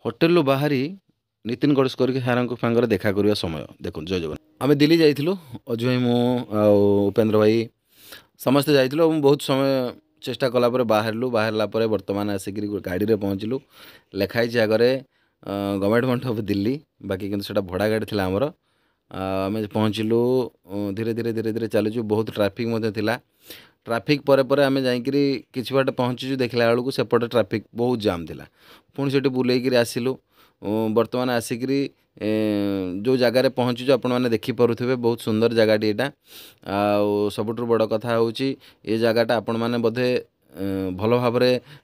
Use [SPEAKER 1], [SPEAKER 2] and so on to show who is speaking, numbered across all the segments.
[SPEAKER 1] hotel बाहरी नितिन गडकरी सार देखा करने समय देखो जय जगन आम दिल्ली जाइलु अजु भाई मु उपेन्द्र भाई समस्ते जाइलु बहुत समय चेष्टा कलापर बाहरला बर्तमान आसिक गाड़ी में पहुँचलु लेखाई आगे गवर्नमेंट ऑफ दिल्ली बाकी कितना भड़ा गाड़ी थी आमर आम पहुँचलु धीरे धीरे धीरे धीरे चलुचु बहुत ट्राफिक ट्राफिक पर आम जाकि कि बाट पहुँचु देखला बेलू सेपटे ट्राफिक बहुत जाम थिला पुणी से बुलेकिरी आसिलु बर्तमान आसिक जो जगार पहुँचु आपण मैंने देखिपे बहुत सुंदर जगहटी यहाँ सबुठ बड़ कथा हूँ ये जगहटा आपण मैंने बोधे भल भाव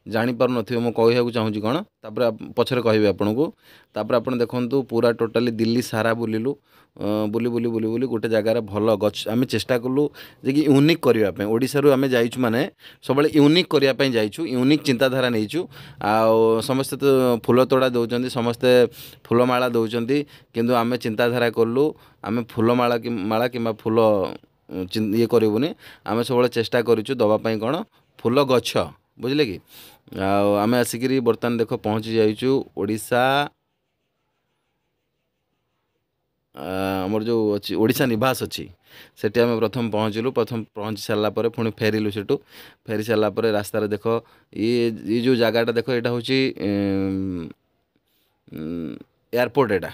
[SPEAKER 1] जापर मुझे कहूँ चाहूँगी कौन तापर पछरे कहि आपन को तापर आपन देखु पूरा टोटाली दिल्ली सारा बुलिलु बुली बुली बुली बुली गोटे जगार भल गच आम चेष्टा कलु जे कि यूनिक करने ओडिशारू आम जाइछु माने सब यूनिक करने जाइछु यूनिक चिंताधारा नहीं आ समस्ते तो फूल तोड़ा दौरान समस्ते फूलमाला दौरान किंतु आम चिंताधारा कलु आम फूलमाला माला कि फूल ये करूनी आम सब चेष्टा करूँ दवापाई कौन फूल गछ बुझे कि आम आसिक बर्तमान देख पहुँची जाइछु ओडिशा आमर जो अच्छी ओडिशा निवास अच्छी सेठी आम प्रथम पहुँचलु प्रथम पहुँची सारापर पुणी फेरिलु सेठू फेरी सारापर रास्तार देख ये जो जगहटा देख यहाँ हूँ एयरपोर्ट एटा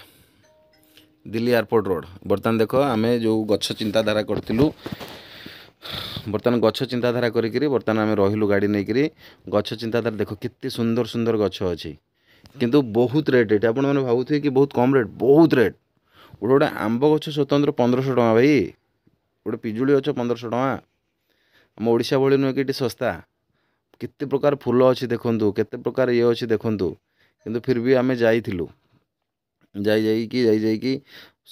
[SPEAKER 1] दिल्ली एयरपोर्ट रोड बर्तमान देख आम जो गछ चिंताधारा करूँ बर्तमान गछ चिंताधारा करी बर्तमान आम रहिलु गाड़ी नहीं गछ चिंताधारा देख कितने सुंदर सुंदर गछ अच्छी किंतु बहुत रेट ये आपण मैंने भावुथे कि बहुत कम रेट बहुत रेट गोटे गोटे आंब गछ स्वतंत्र 1500 टका भाई गोटे पिजुली गछ 1500 टका आम ओडिशा भली नुहे कि सस्ता केते प्रकार फूल अच्छी देखु केते प्रकार ये अच्छी देखु किंतु फिर भी आम जाइलु जाइकी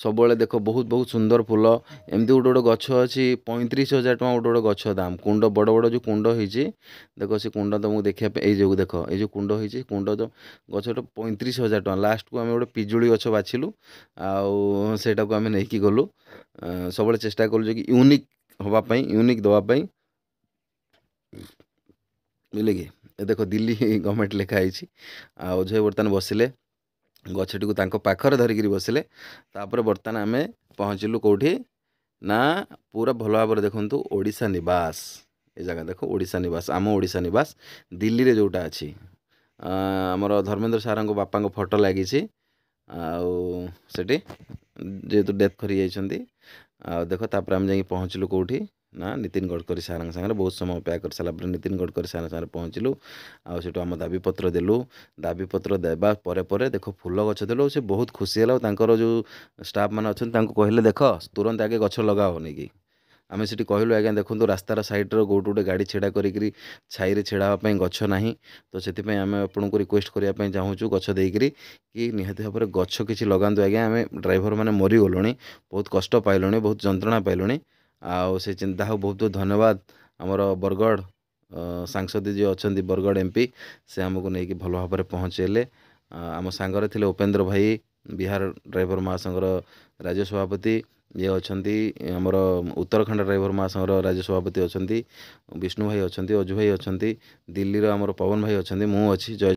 [SPEAKER 1] सब देख बहुत बहुत सुंदर फूल एमती गोटे गोटे गछ अच्छी 35,000 टका गोटे गोटे गछ दाम कुंड बड़ बड़ जो कुंड होती देख से कुंड तुमको देखिए जो देख ये जो कुंड होती कुंड जो गछ 35,000 टका लास्ट को आम गोटे पिजुली गछ बाछिलु आटा को आम नहीं गलु सब चेष्टा कलु कि यूनिक हाँपाई यूनिक दवापाई बुझे कि देख दिल्ली गवर्नमेंट लिखाई आज बर्तमान बसिले गछटी को पाखर धरिकी बसिले तापर बर्तमान आम पहुँचलु कौटी ना पूरा भल भाव देखु ओडिशा निवास ये जगह देख ओडिशा निवास आम ओडिशा निवास दिल्ली रे जोटा अच्छी आमर धर्मेंद्र सार बापा फोटो लगी सेठी जेहेतु डेथ कर देख तापर आम जा पहुँचलु कौटी ना नितिन गडकरी सार सागर बहुत समय अपेक्षा कर सारापर नितिन गडकरी सार सागर पहुँचलु आठ आम दाबीपत्र देलु दाबीपत्र देवा पर देख फूल गछ देलु से बहुत खुशी है जो स्टाफ मैंने अच्छा कहले देख तुरंत आगे गछ लगाओ नहीं कि आम से कहलु आज्ञा देखो रास्तार सैड्रे गोटे गोटे गाड़ी छेड़ा करी छाई छेड़ापी गछ ना तो से आम आपन को रिक्वेस्ट करने चाहूँ गछ देकरी कि निहाती भाव में गछ किसी लगातु आज्ञा आम ड्राइवर मैंने मरीगलु बहुत कष्ट पाइलुँ बहुत जंत्रणा पाइलुँ आउ से चिंता बहुत बहुत धन्यवाद आमर बरगढ़ सांसद जी अच्छा बरगढ़ एमपी से आमको नहीं भल भाव में पहुँचेले आम सांगरे थे उपेन्द्र भाई बिहार ड्राइवर महासंघर राज्य सभापति ये अच्छा आमर उत्तराखंड ड्राइवर महासंघर राज्य सभापति अच्छा विष्णु भाई अच्छा अजु भाई अच्छा दिल्ली आमर पवन भाई अच्छा मु अच्छी जय